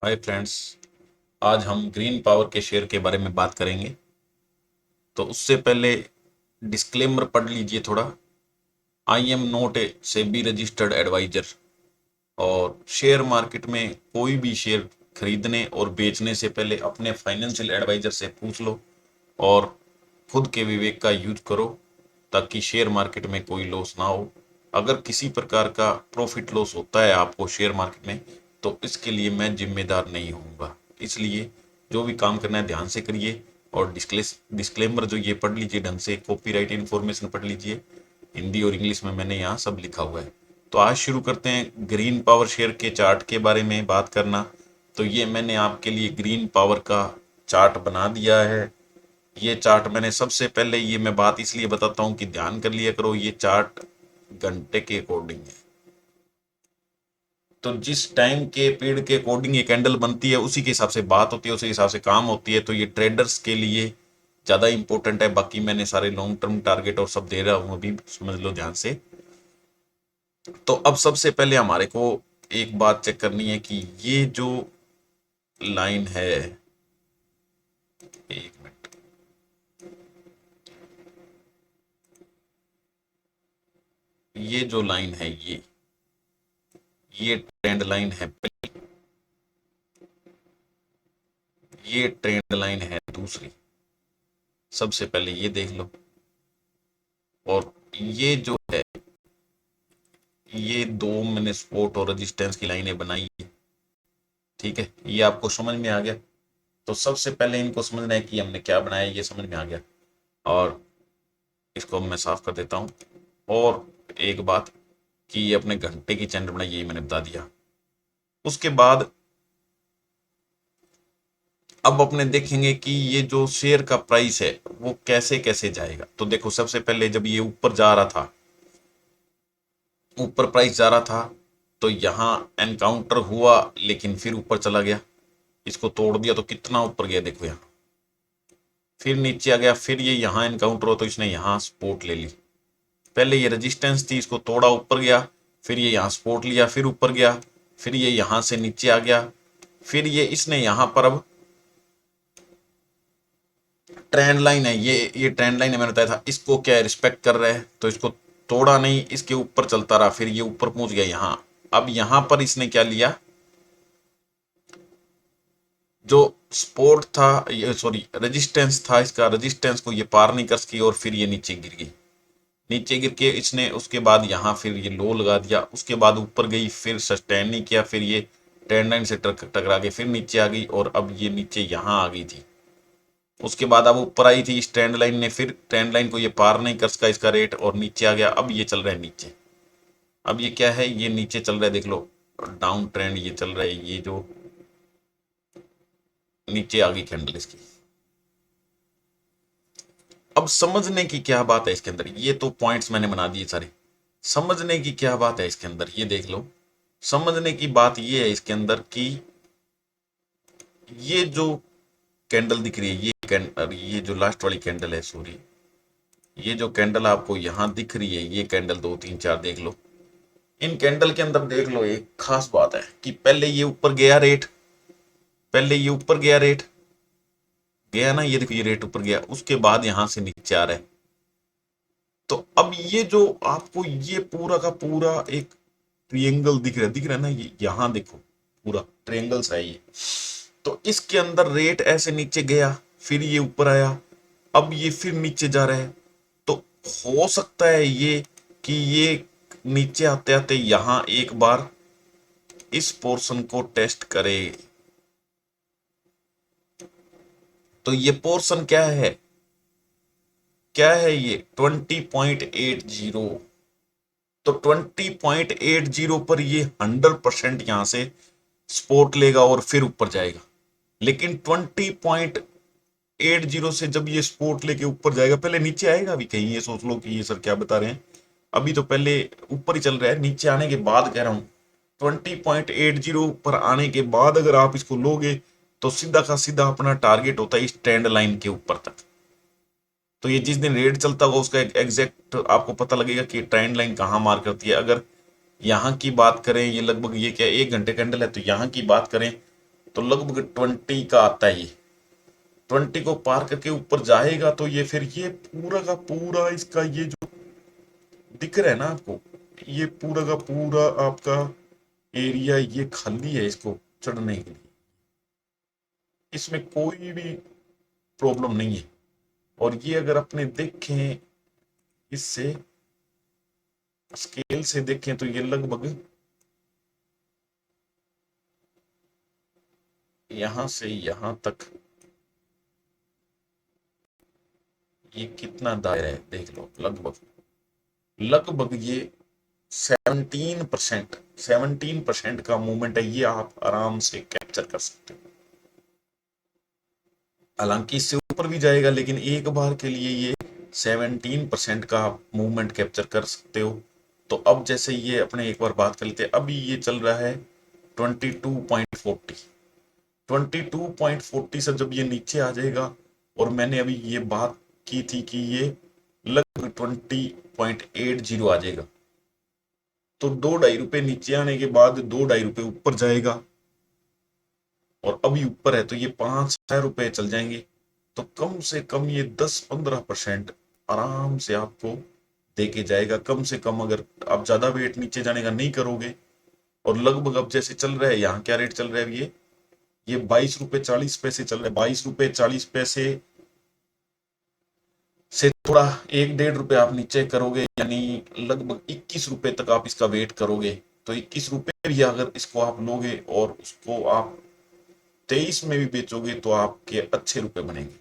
Hi friends. आज हम green power के शेयर के बारे में बात करेंगे। तो उससे पहले डिस्क्लेमर पढ़ लीजिए थोड़ा। I am not a SEBI registered advisor. और शेयर मार्केट में कोई भी शेयर खरीदने और बेचने से पहले अपने फाइनेंशियल एडवाइजर से पूछ लो और खुद के विवेक का यूज करो ताकि शेयर मार्केट में कोई लॉस ना हो। अगर किसी प्रकार का प्रॉफिट लॉस होता है आपको शेयर मार्केट में तो इसके लिए मैं जिम्मेदार नहीं होऊंगा। इसलिए जो भी काम करना है ध्यान से करिए और डिस्क्लेमर जो ये पढ़ लीजिए, ढंग से कॉपीराइट इन्फॉर्मेशन पढ़ लीजिए। हिंदी और इंग्लिश में मैंने यहाँ सब लिखा हुआ है। तो आज शुरू करते हैं ग्रीन पावर शेयर के चार्ट के बारे में बात करना। तो ये मैंने आपके लिए ग्रीन पावर का चार्ट बना दिया है। ये चार्ट मैंने सबसे पहले, ये मैं बात इसलिए बताता हूँ कि ध्यान कर लिया करो, ये चार्ट घंटे के अकॉर्डिंग है। तो जिस टाइम के पीरियड के अकॉर्डिंग ये कैंडल बनती है उसी के हिसाब से बात होती है, उसी हिसाब से काम होती है। तो ये ट्रेडर्स के लिए ज़्यादा इंपॉर्टेंट है। बाकी मैंने सारे लॉन्ग टर्म टारगेट और सब दे रहा हूँ, अभी समझ लो ध्यान से। तो अब सबसे पहले हमारे को एक बात चेक करनी है कि ये जो लाइन है, एक मिनट, ये जो लाइन है ये ट्रेंड लाइन है पहली, ये ट्रेंड लाइन है दूसरी। सबसे पहले ये देख लो। और ये जो है, ये दो मैंने सपोर्ट और रेजिस्टेंस की लाइनें बनाई है। ठीक है, ये आपको समझ में आ गया। तो सबसे पहले इनको समझना है कि हमने क्या बनाया, ये समझ में आ गया। और इसको मैं साफ कर देता हूँ। और एक बात कि ये अपने घंटे की चैनल बनाई, यही मैंने बता दिया। उसके बाद अब अपने देखेंगे कि ये जो शेयर का प्राइस है वो कैसे कैसे जाएगा। तो देखो, सबसे पहले जब ये ऊपर जा रहा था, ऊपर प्राइस जा रहा था, तो यहाँ एनकाउंटर हुआ लेकिन फिर ऊपर चला गया। इसको तोड़ दिया तो कितना ऊपर गया देखो यहाँ। फिर नीचे आ गया, फिर ये यहाँ एनकाउंटर हो तो इसने यहाँ सपोर्ट ले ली। पहले ये रेजिस्टेंस थी, इसको तोड़ा ऊपर गया, फिर ये यहाँ सपोर्ट लिया, फिर ऊपर गया, फिर ये यहाँ से नीचे आ गया, फिर ये इसने यहाँ पर अब ट्रेंड लाइन है, ये ट्रेंड लाइन है, मैंने बताया था इसको क्या रिस्पेक्ट कर रहा है। तो इसको तोड़ा नहीं, इसके ऊपर चलता रहा, फिर ये ऊपर पहुंच गया यहाँ। अब यहाँ पर इसने क्या लिया, जो सपोर्ट था, ये सॉरी रेजिस्टेंस था, इसका रेजिस्टेंस को ये पार नहीं कर सकी और फिर ये नीचे गिर गई। नीचे गिर के इसने उसके बाद यहाँ फिर ये लो लगा दिया, उसके बाद ऊपर गई, फिर सस्टेन नहीं किया, फिर ये ट्रेंड लाइन से टकरा के फिर नीचे आ गई और अब ये नीचे यहाँ आ गई थी। उसके बाद अब ऊपर आई थी इस ट्रेंड लाइन ने, फिर ट्रेंड लाइन को ये पार नहीं कर सका इसका रेट और नीचे आ गया। अब ये चल रहा है नीचे। अब ये क्या है, ये नीचे चल रहा है, देख लो डाउन ट्रेंड ये चल रहा है। ये जो नीचे आ गई कैंडल इसकी। अब समझने की क्या बात है इसके अंदर, ये तो पॉइंट्स मैंने बना दिए सारे। समझने की क्या बात है इसके अंदर, ये देख लो। समझने की बात ये है इसके अंदर कि ये जो कैंडल दिख रही है, ये कैंडल, ये जो लास्ट वाली कैंडल है, सॉरी, ये जो कैंडल आपको यहां दिख रही है, ये कैंडल 2 3 4 देख लो। इन कैंडल के अंदर देख लो, एक खास बात है कि पहले ये ऊपर गया रेट, पहले ये ऊपर गया रेट, गया ना, ये देखो ये रेट ऊपर गया, उसके बाद यहां से नीचे आ रहा है। तो अब ये जो आपको ये पूरा का पूरा एक ट्रिएंगल दिख रहा है ना, ये यहां देखो पूरा ट्रिएंगल सा है ये। तो इसके अंदर रेट ऐसे नीचे गया, फिर ये ऊपर आया, अब ये फिर नीचे जा रहा है। तो हो सकता है ये कि ये नीचे आते आते यहां एक बार इस पोर्शन को टेस्ट करे। तो ये पोर्शन क्या है, क्या है ये 20.80। तो 20.80 पर ये 100% यहां से सपोर्ट लेगा और फिर ऊपर जाएगा। लेकिन 20.80 से जब ये सपोर्ट लेके ऊपर जाएगा, पहले नीचे आएगा भी कहीं, ये सोच लो कि ये सर क्या बता रहे हैं। अभी तो पहले ऊपर ही चल रहा है, नीचे आने के बाद कह रहा हूं 20.80 पर आने के बाद अगर आप इसको लोगे तो सीधा का सीधा अपना टारगेट होता है इस ट्रेंड लाइन के ऊपर तक। तो ये जिस दिन रेट चलता होगा उसका एग्जैक्ट आपको पता लगेगा कि ट्रेंड लाइन कहाँ मार करती है। अगर यहाँ की बात करें, ये लगभग ये क्या 1 घंटे कैंडल है, तो यहाँ की बात करें तो लगभग 20 का आता है। ये 20 को पार करके ऊपर जाएगा तो ये फिर ये पूरा का पूरा इसका ये जो दिख रहा है ना आपको, ये पूरा का पूरा आपका एरिया ये खाली है इसको चढ़ने के लिए। इसमें कोई भी प्रॉब्लम नहीं है। और ये अगर अपने देखें इससे स्केल से देखें तो ये लगभग यहां से यहां तक ये कितना दायरा है देख लो। लगभग लगभग ये 17% का मूवमेंट है। ये आप आराम से कैप्चर कर सकते हो। हालांकि इससे ऊपर भी जाएगा लेकिन एक बार के लिए ये 17% का मूवमेंट कैप्चर कर सकते हो। तो अब जैसे ये अपने एक बार बात कर लेते हैं। अभी ये चल रहा है 22.40। 22.40 से जब ये नीचे आ जाएगा, और मैंने अभी ये बात की थी कि ये लगभग 20.80 आ जाएगा, तो 2-2.5 रुपए नीचे आने के बाद 2-2.5 रुपए ऊपर जाएगा। और अभी ऊपर है तो ये 5-6 रुपए चल जाएंगे। तो कम से कम ये 10-15% आराम से आपको देके जाएगा। कम से कम अगर आप ज्यादा वेट नीचे जाने का नहीं करोगे। और लगभग अब जैसे चल रहा है, यहाँ क्या रेट चल रहा है, ये 22 रुपए 40 पैसे चल रहा है। 22 रुपए 40 पैसे से थोड़ा 1-1.5 रुपए आप नीचे करोगे, यानी लगभग 21 रुपए तक आप इसका वेट करोगे। तो 21 रुपए भी अगर इसको आप लोगे और उसको आप 23 में भी बेचोगे तो आपके अच्छे रुपए बनेंगे।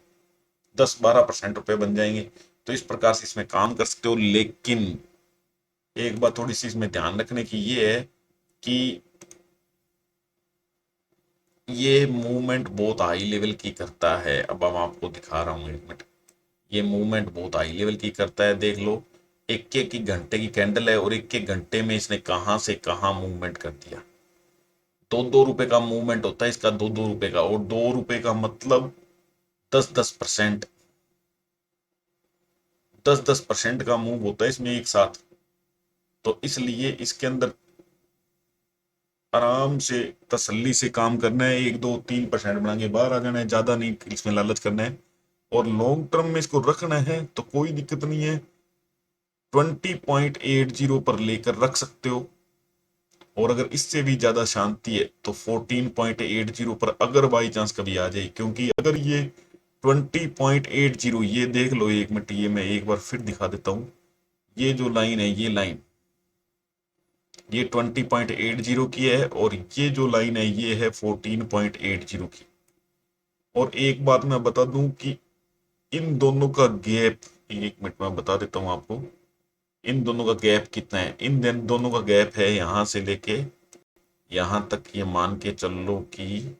10-12% रुपए बन जाएंगे। तो इस प्रकार से इसमें काम कर सकते हो। लेकिन एक बात थोड़ी सी इसमें ध्यान रखने की ये है कि ये मूवमेंट बहुत हाई लेवल की करता है। अब हम आपको दिखा रहा हूं, 1 मिनट। ये मूवमेंट बहुत हाई लेवल की करता है। देख लो, एक एक घंटे की कैंडल है और एक एक घंटे में इसने कहां से कहां मूवमेंट कर दिया। 2-2 रुपए का मूवमेंट होता है इसका, 2-2 रुपए का। और 2 रुपए का मतलब 10-10%, 10-10% का मूव होता है इसमें एक साथ। तो इसलिए इसके अंदर आराम से तसल्ली से काम करना है। 1-2-3% बना के बाहर आ जाना है, ज्यादा नहीं इसमें लालच करना है। और लॉन्ग टर्म में इसको रखना है तो कोई दिक्कत नहीं है, 20.80 पर लेकर रख सकते हो। और अगर इससे भी ज्यादा शांति है तो 14.80 पर अगर बाई चांस कभी आ जाए। क्योंकि अगर ये 20.80, ये देख लो 1 मिनट, ये मैं एक बार फिर दिखा देता हूँ। ये जो लाइन है, ये लाइन ये 20.80 की है, और ये जो लाइन है ये है 14.80 की। और एक बात मैं बता दूं कि इन दोनों का गैप, 1 मिनट में बता देता हूं आपको, इन दोनों का गैप कितना है। दोनों का गैप है यहां से लेके यहां तक। ये मान के चल लो कि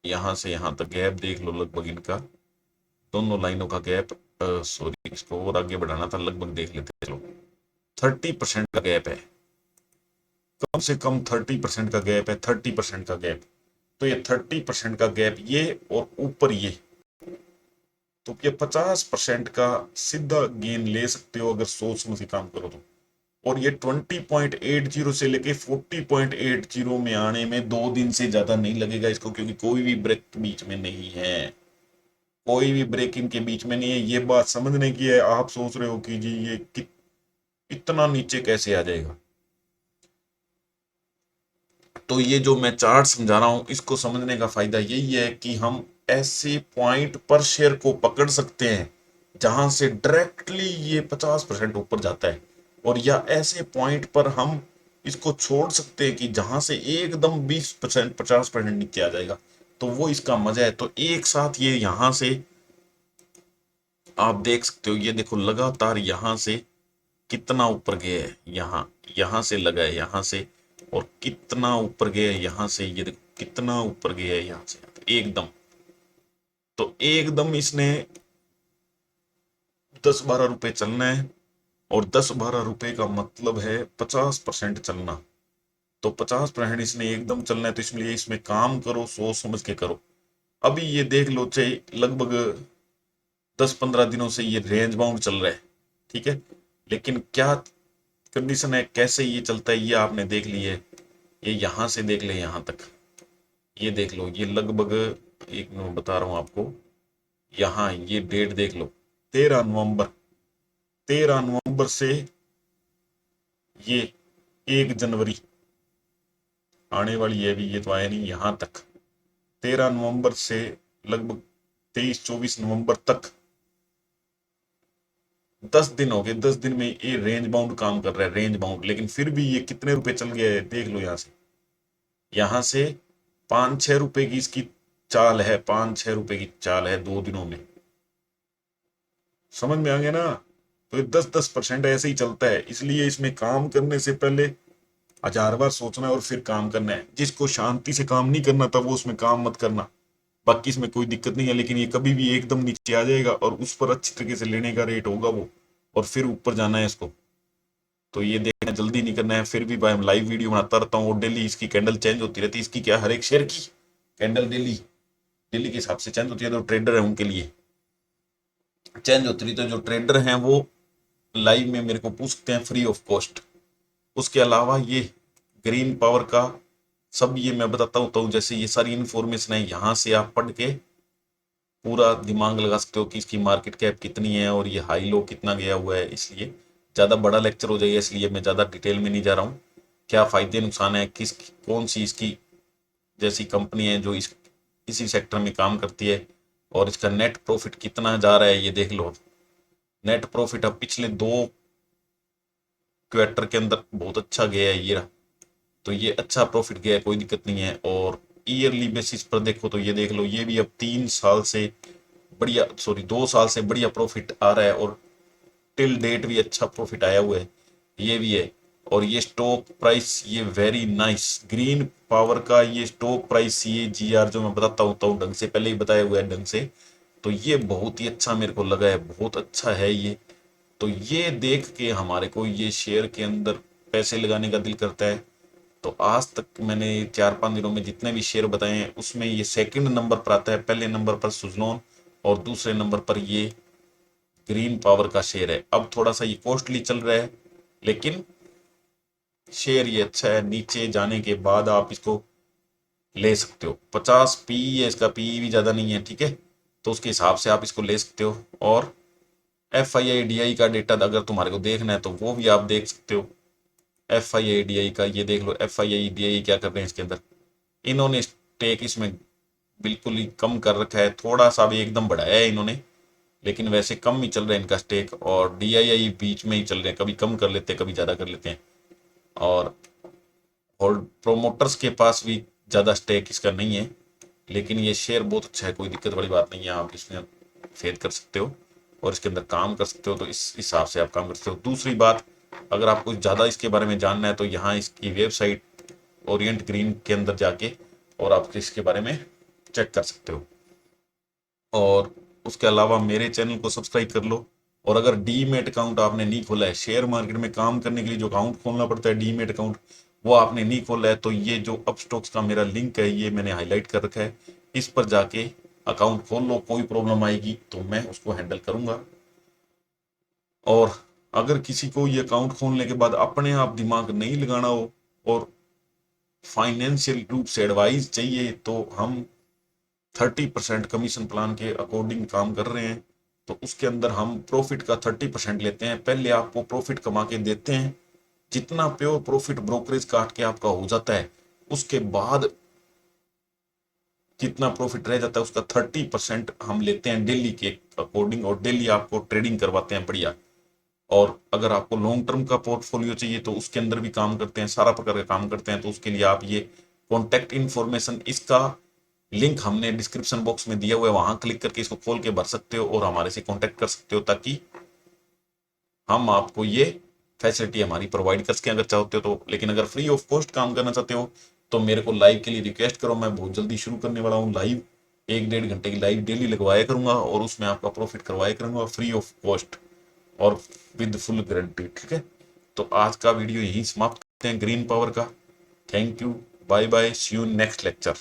यहां से यहां तक गैप देख लो लगभग इनका, दोनों लाइनों का गैप। सॉरी, इसको और आगे बढ़ाना था, लगभग देख लेते चलो। 30% का गैप है, कम से कम 30% का गैप है। 30% का गैप, तो ये 30% का गैप ये, और ऊपर ये, तो ये 50% का सीधा गेन ले सकते हो अगर सोच समझ के काम करो तो। और ये 20.80 से लेके 40.80 में आने में 2 दिन से ज्यादा नहीं लगेगा इसको, क्योंकि कोई भी ब्रेक बीच में नहीं है। कोई भी ब्रेक इनके बीच में नहीं है। ये बात समझने की है। आप सोच रहे हो कि जी ये इतना नीचे कैसे आ जाएगा, तो ये जो मैं चार्ट समझा रहा हूं इसको समझने का फायदा यही है कि हम ऐसे पॉइंट पर शेयर को पकड़ सकते हैं जहां से डायरेक्टली ये 50% ऊपर जाता है, और या ऐसे पॉइंट पर हम इसको छोड़ सकते हैं कि जहां से एकदम 20% 50% नीचे आ जाएगा। तो वो इसका मजा है। तो एक साथ ये यहां से आप देख सकते हो, ये देखो लगातार यहां से कितना ऊपर गया है। यहाँ यहाँ से लगा है यहाँ से, और कितना ऊपर गया है यहाँ से। ये देखो कितना ऊपर गया है यहाँ से एकदम। तो एकदम इसने 10-12 रुपए चलना है, और 10-12 रुपए का मतलब है 50% चलना। तो 50% इसने एकदम चलना है, तो इसलिए इसमें काम करो, सोच समझ के करो। अभी ये देख लो, चाहे लगभग 10-15 दिनों से ये रेंज बाउंड चल रहा है, ठीक है। लेकिन क्या कंडीशन है, कैसे ये चलता है, ये आपने देख ली है। ये यहाँ से देख ले यहाँ तक, ये देख लो, ये लगभग, एक मैं बता रहा हूँ आपको, यहाँ ये डेट देख लो, 13 नवंबर, 13 नवंबर से ये 1 जनवरी आने वाली है, अभी ये तो आया नहीं, यहाँ तक 13 नवंबर से लगभग 23-24 नवंबर तक 10 दिन हो गए। 10 दिन में ये रेंज बाउंड काम कर रहा है, रेंज बाउंड, लेकिन फिर भी ये कितने रुपए चल गया है देख लो। यहाँ से 5-6 रुपए की इसकी चाल है, 5-6 रुपए की चाल है 2 दिनों में, समझ में आ गया ना। तो ये 10-10% ऐसे ही चलता है, इसलिए इसमें काम करने से पहले 1000 बार सोचना है और फिर काम करना है। जिसको शांति से काम नहीं करना था वो उसमें काम मत करना, बाकी इसमें कोई दिक्कत नहीं है। लेकिन ये कभी भी एकदम नीचे आ जाएगा और उस पर अच्छी तरीके से लेने का रेट होगा वो, और फिर ऊपर जाना है इसको। तो ये देखना, जल्दी नहीं करना है। फिर भी भाई लाइव वीडियो बनाता रहता हूँ और डेली इसकी कैंडल चेंज होती रहती है। इसकी क्या, हर एक शेयर की कैंडल डेली डेली के हिसाब से चेंज होती है। तो ट्रेडर है उनके लिए चेंज होती रही। तो जो ट्रेडर हैं वो लाइव में मेरे को पूछते हैं फ्री ऑफ कॉस्ट। उसके अलावा ये ग्रीन पावर का सब ये मैं बताता हूँ। तो जैसे ये सारी इन्फॉर्मेशन है, यहाँ से आप पढ़ के पूरा दिमाग लगा सकते हो कि इसकी मार्केट कैप कितनी है और ये हाई लो कितना गया हुआ है। इसलिए ज़्यादा बड़ा लेक्चर हो जाएगा, इसलिए मैं ज़्यादा डिटेल में नहीं जा रहा हूँ। क्या फ़ायदे नुकसान है, किस कौन सी इसकी जैसी कंपनी है जो इसी सेक्टर में काम करती है, और इसका नेट प्रॉफिट कितना जा रहा है ये देख लो। नेट प्रॉफिट अब पिछले 2 क्वार्टर के अंदर बहुत अच्छा गया है ये रहा। तो ये अच्छा प्रॉफिट गया है, कोई दिक्कत नहीं है। और ईयरली बेसिस पर देखो तो ये देख लो, ये भी अब 3 साल से बढ़िया, सॉरी 2 साल से बढ़िया प्रॉफिट आ रहा है, और टिल डेट भी अच्छा प्रॉफिट आया हुआ है, ये भी है। और ये स्टॉक प्राइस, ये वेरी नाइस ग्रीन पावर का ये स्टॉक प्राइस, ये GR जो मैं बताता हूँ तो ढंग से पहले ही बताया हुआ है ढंग से। तो ये बहुत ही अच्छा मेरे को लगा है, बहुत अच्छा है ये। तो ये देख के हमारे को ये शेयर के अंदर पैसे लगाने का दिल करता है। तो आज तक मैंने 4-5 दिनों में जितने भी शेयर बताए हैं उसमें ये सेकंड नंबर पर आता है। पहले नंबर पर सुजलॉन और दूसरे नंबर पर ये ग्रीन पावर का शेयर है। अब थोड़ा सा ये कॉस्टली चल रहा है, लेकिन शेयर ये अच्छा है। नीचे जाने के बाद आप इसको ले सकते हो। 50 पी है इसका, पी भी ज़्यादा नहीं है, ठीक है। तो उसके हिसाब से आप इसको ले सकते हो। और FII/DI का डेटा अगर तुम्हारे को देखना है तो वो भी आप देख सकते हो। FII/DI का ये देख लो, FII/DI क्या कर रहे हैं इसके अंदर। इन्होंने स्टेक इसमें बिल्कुल ही कम कर रखा है, थोड़ा सा भी एकदम बढ़ाया है इन्होंने, लेकिन वैसे कम ही चल रहा है इनका स्टेक। और DII बीच में ही चल रहे हैं, कभी कम कर लेते हैं कभी ज़्यादा कर लेते हैं। और प्रोमोटर्स के पास भी ज़्यादा स्टेक इसका नहीं है, लेकिन ये शेयर बहुत अच्छा है, कोई दिक्कत वाली बात नहीं है। आप इसमें फेद कर सकते हो और इसके अंदर काम कर सकते हो। तो इस हिसाब से आप काम कर सकते हो। दूसरी बात, अगर आपको ज़्यादा इसके बारे में जानना है तो यहाँ इसकी वेबसाइट ओरिएंट ग्रीन के अंदर जाके और आप इसके बारे में चेक कर सकते हो। और उसके अलावा मेरे चैनल को सब्सक्राइब कर लो। और अगर डीमेट अकाउंट आपने नहीं खोला है, शेयर मार्केट में काम करने के लिए जो अकाउंट खोलना पड़ता है डीमेट अकाउंट, वो आपने नहीं खोला है, तो ये जो अपस्टॉक्स का मेरा लिंक है ये मैंने हाईलाइट कर रखा है, इस पर जाके अकाउंट खोल लो। कोई प्रॉब्लम आएगी तो मैं उसको हैंडल करूंगा। और अगर किसी को ये अकाउंट खोलने के बाद अपने आप दिमाग नहीं लगाना हो और फाइनेंशियल रूप से एडवाइस चाहिए, तो हम 30% कमीशन प्लान के अकॉर्डिंग काम कर रहे हैं। तो उसके अंदर हम प्रॉफिट का 30% लेते हैं। पहले आपको प्रॉफिट कमा के देते हैं, जितना प्योर प्रॉफिट ब्रोकरेज काट के आपका हो जाता है, उसके बाद जितना प्रॉफिट रह जाता है उसका 30% हम लेते हैं डेली के अकॉर्डिंग, और डेली आपको ट्रेडिंग करवाते हैं बढ़िया। और अगर आपको लॉन्ग टर्म का पोर्टफोलियो चाहिए तो उसके अंदर भी काम करते हैं, सारा प्रकार का काम करते हैं। तो उसके लिए आप ये कॉन्टैक्ट इन्फॉर्मेशन, इसका लिंक हमने डिस्क्रिप्शन बॉक्स में दिया हुआ है, वहां क्लिक करके इसको खोल के भर सकते हो और हमारे से कांटेक्ट कर सकते हो, ताकि हम आपको ये फैसिलिटी हमारी प्रोवाइड कर सकें अगर चाहते हो तो। लेकिन अगर फ्री ऑफ कॉस्ट काम करना चाहते हो तो मेरे को लाइव के लिए रिक्वेस्ट करो। मैं बहुत जल्दी शुरू करने वाला हूँ लाइव, 1-1.5 घंटे की लाइव डेली लगवाया करूंगा और उसमें आपका प्रॉफिट करवाया करूंगा फ्री ऑफ कॉस्ट और विद फुल गारंटी, ठीक है। तो आज का वीडियो यहीं समाप्त करते हैं ग्रीन पावर का। Thank you, bye bye, see you next lecture.